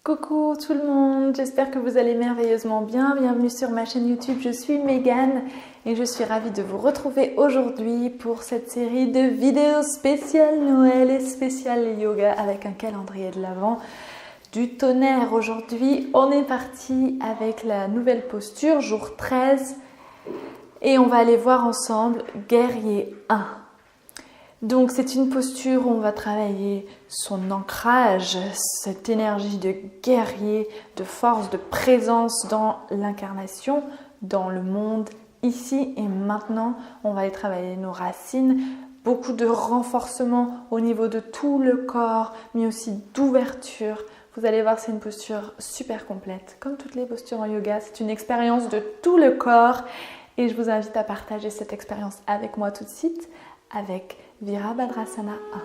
Coucou tout le monde, j'espère que vous allez merveilleusement bien. Bienvenue sur ma chaîne YouTube, je suis Megan et je suis ravie de vous retrouver aujourd'hui pour cette série de vidéos spéciales Noël et spéciales yoga avec un calendrier de l'Avent du tonnerre. Aujourd'hui, on est parti avec la nouvelle posture, jour 13 et on va aller voir ensemble Guerrier 1. Donc c'est une posture où on va travailler son ancrage, cette énergie de guerrier, de force, de présence dans l'incarnation, dans le monde, ici et maintenant. On va aller travailler nos racines, beaucoup de renforcement au niveau de tout le corps, mais aussi d'ouverture. Vous allez voir, c'est une posture super complète. Comme toutes les postures en yoga, c'est une expérience de tout le corps. Et je vous invite à partager cette expérience avec moi tout de suite, avec Virabhadrasana 1.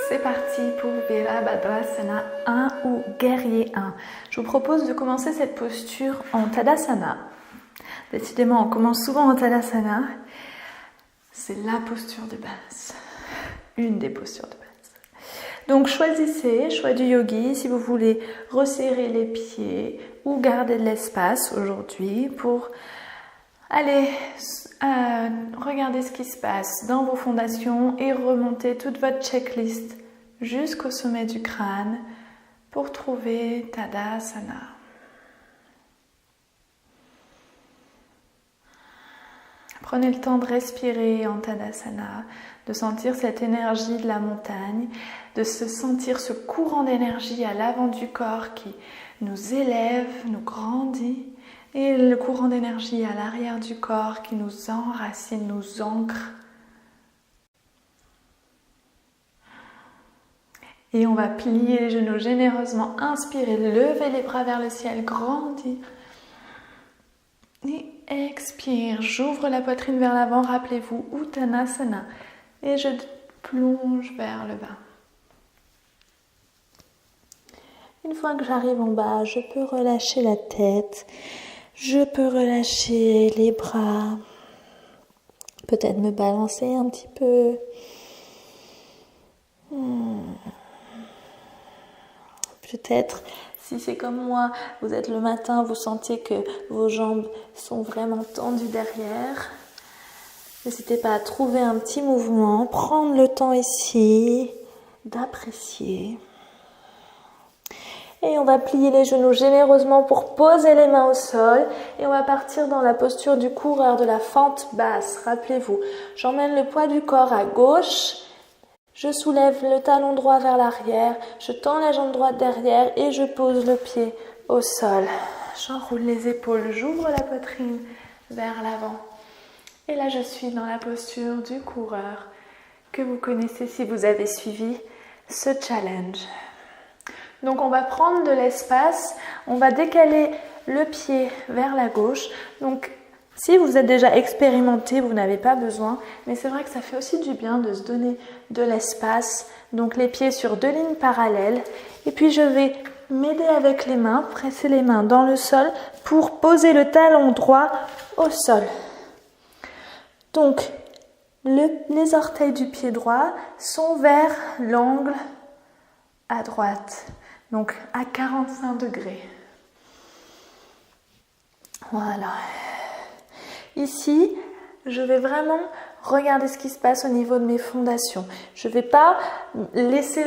C'est parti pour Virabhadrasana 1 ou Guerrier 1. Je vous propose de commencer cette posture en Tadasana. Décidément, on commence souvent en Tadasana. C'est la posture de base, une des postures de base. Donc choisissez, choix du yogi, si vous voulez resserrer les pieds ou garder de l'espace aujourd'hui pour aller regarder ce qui se passe dans vos fondations et remonter toute votre checklist jusqu'au sommet du crâne pour trouver Tadasana. Prenez le temps de respirer en Tadasana, de sentir cette énergie de la montagne, de se sentir ce courant d'énergie à l'avant du corps qui nous élève, nous grandit, et le courant d'énergie à l'arrière du corps qui nous enracine, nous ancre. Et on va plier les genoux généreusement, inspirer, lever les bras vers le ciel, grandir. Et expire, j'ouvre la poitrine vers l'avant, rappelez-vous, Uttanasana. Et je plonge vers le bas. Une fois que j'arrive en bas, je peux relâcher la tête, je peux relâcher les bras, peut-être me balancer un petit peu. Peut-être, si c'est comme moi, vous êtes le matin, vous sentez que vos jambes sont vraiment tendues derrière. N'hésitez pas à trouver un petit mouvement, prendre le temps ici d'apprécier. Et on va plier les genoux généreusement pour poser les mains au sol. Et on va partir dans la posture du coureur, de la fente basse. Rappelez-vous, j'emmène le poids du corps à gauche. Je soulève le talon droit vers l'arrière. Je tends la jambe droite derrière et je pose le pied au sol. J'enroule les épaules, j'ouvre la poitrine vers l'avant. Et là, je suis dans la posture du coureur que vous connaissez si vous avez suivi ce challenge. Donc, on va prendre de l'espace, on va décaler le pied vers la gauche. Donc, si vous êtes déjà expérimenté, vous n'avez pas besoin, mais c'est vrai que ça fait aussi du bien de se donner de l'espace. Donc, les pieds sur 2 lignes parallèles. Et puis, je vais m'aider avec les mains, presser les mains dans le sol pour poser le talon droit au sol. Donc, les orteils du pied droit sont vers l'angle à droite, donc à 45 degrés. Voilà. Ici, je vais vraiment regarder ce qui se passe au niveau de mes fondations. Je ne vais pas laisser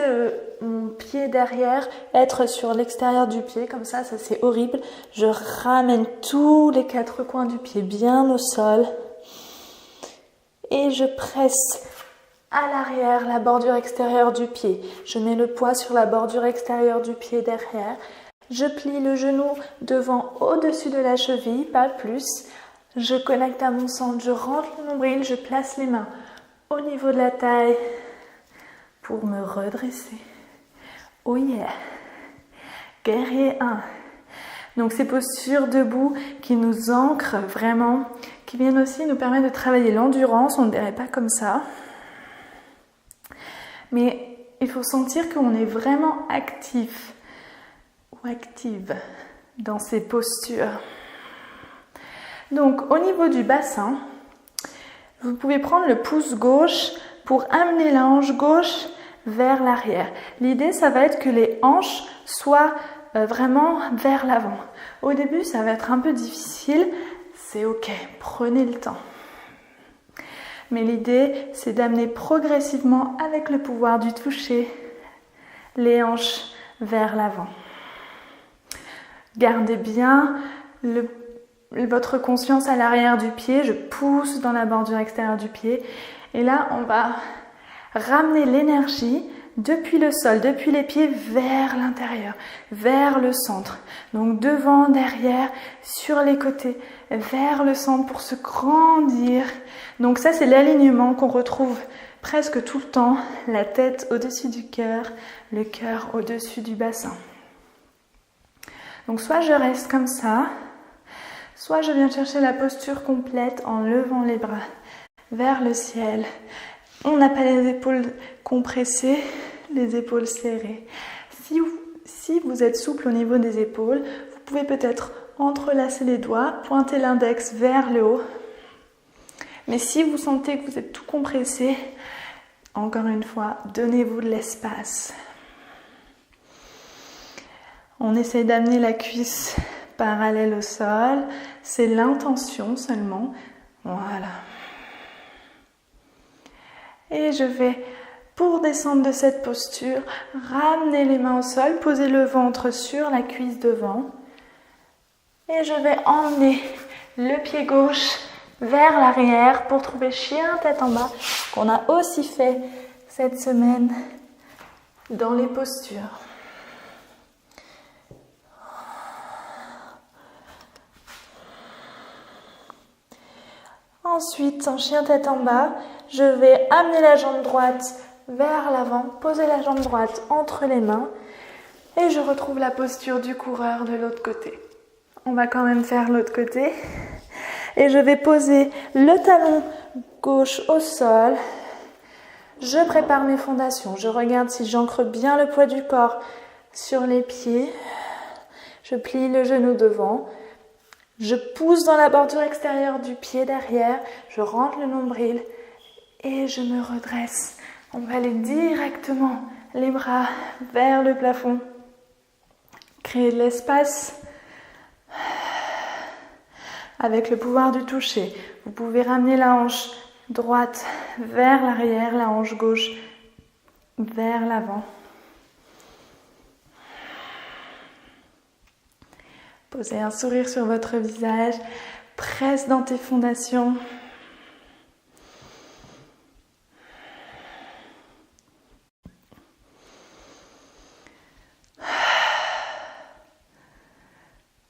mon pied derrière être sur l'extérieur du pied, comme ça c'est horrible. Je ramène tous les 4 coins du pied bien au sol. Et je presse à l'arrière la bordure extérieure du pied. Je mets le poids sur la bordure extérieure du pied derrière. Je plie le genou devant au-dessus de la cheville, pas plus. Je connecte à mon centre, je rentre le nombril, je place les mains au niveau de la taille pour me redresser. Oh yeah! Guerrier 1. Donc ces postures debout qui nous ancrent vraiment, qui viennent aussi nous permettre de travailler l'endurance, on ne dirait pas comme ça. Mais il faut sentir qu'on est vraiment actif ou active dans ces postures. Donc au niveau du bassin, Vous pouvez prendre le pouce gauche pour amener la hanche gauche vers l'arrière. L'idée, ça va être que les hanches soient vraiment vers l'avant. Au début, ça va être un peu difficile. C'est ok, prenez le temps. Mais l'idée, c'est d'amener progressivement, avec le pouvoir du toucher, les hanches vers l'avant. Gardez bien votre conscience à l'arrière du pied. Je pousse dans la bordure extérieure du pied. Et là, on va ramener l'énergie depuis le sol, depuis les pieds vers l'intérieur, vers le centre. Donc devant, derrière, sur les côtés, vers le centre pour se grandir. Donc ça, c'est l'alignement qu'on retrouve presque tout le temps. La tête au-dessus du cœur, le cœur au-dessus du bassin. Donc soit je reste comme ça, soit je viens chercher la posture complète en levant les bras vers le ciel. On n'a pas les épaules compressées, les épaules serrées. Si vous êtes souple au niveau des épaules, vous pouvez peut-être entrelacer les doigts, pointer l'index vers le haut. Mais si vous sentez que vous êtes tout compressé, encore une fois, donnez-vous de l'espace. On essaie d'amener la cuisse parallèle au sol. C'est l'intention seulement. Voilà. Et je vais, pour descendre de cette posture, ramener les mains au sol, poser le ventre sur la cuisse devant. Et je vais emmener le pied gauche vers l'arrière pour trouver chien tête en bas, qu'on a aussi fait cette semaine dans les postures. Ensuite, en chien tête en bas, je vais amener la jambe droite vers l'avant, poser la jambe droite entre les mains et je retrouve la posture du coureur de l'autre côté. On va quand même faire l'autre côté et je vais poser le talon gauche au sol. Je prépare mes fondations, je regarde si j'ancre bien le poids du corps sur les pieds. Je plie le genou devant. Je pousse dans la bordure extérieure du pied derrière, je rentre le nombril et je me redresse. On va aller directement les bras vers le plafond. Créer de l'espace avec le pouvoir du toucher. Vous pouvez ramener la hanche droite vers l'arrière, la hanche gauche vers l'avant. Posez un sourire sur votre visage, presse dans tes fondations.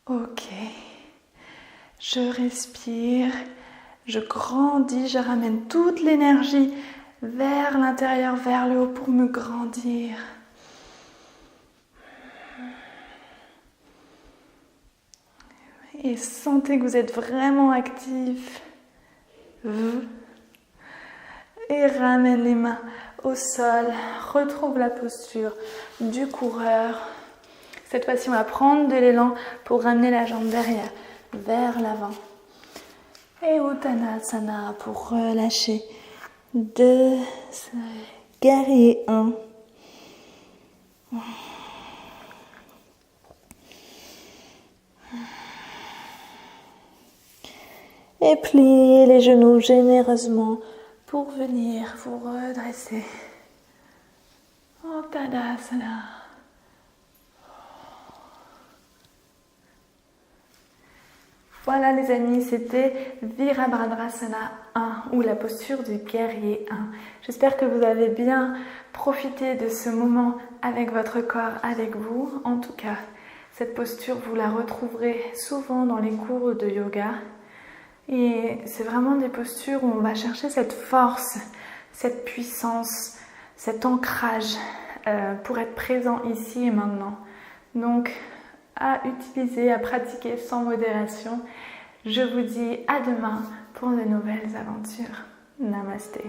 Ok, je respire, je grandis, je ramène toute l'énergie vers l'intérieur, vers le haut pour me grandir. Et sentez que vous êtes vraiment actif. Et ramène les mains au sol. Retrouve la posture du coureur. Cette fois-ci, on va prendre de l'élan pour ramener la jambe derrière, vers l'avant. Et Uttanasana pour relâcher. 2, guerrier 1. Et pliez les genoux généreusement pour venir vous redresser. Uttanasana. Voilà les amis, c'était Virabhadrasana 1 ou la posture du guerrier 1. J'espère que vous avez bien profité de ce moment avec votre corps, avec vous. En tout cas, cette posture, vous la retrouverez souvent dans les cours de yoga. Et c'est vraiment des postures où on va chercher cette force, cette puissance, cet ancrage pour être présent ici et maintenant. Donc, à utiliser, à pratiquer sans modération. Je vous dis à demain pour de nouvelles aventures. Namasté.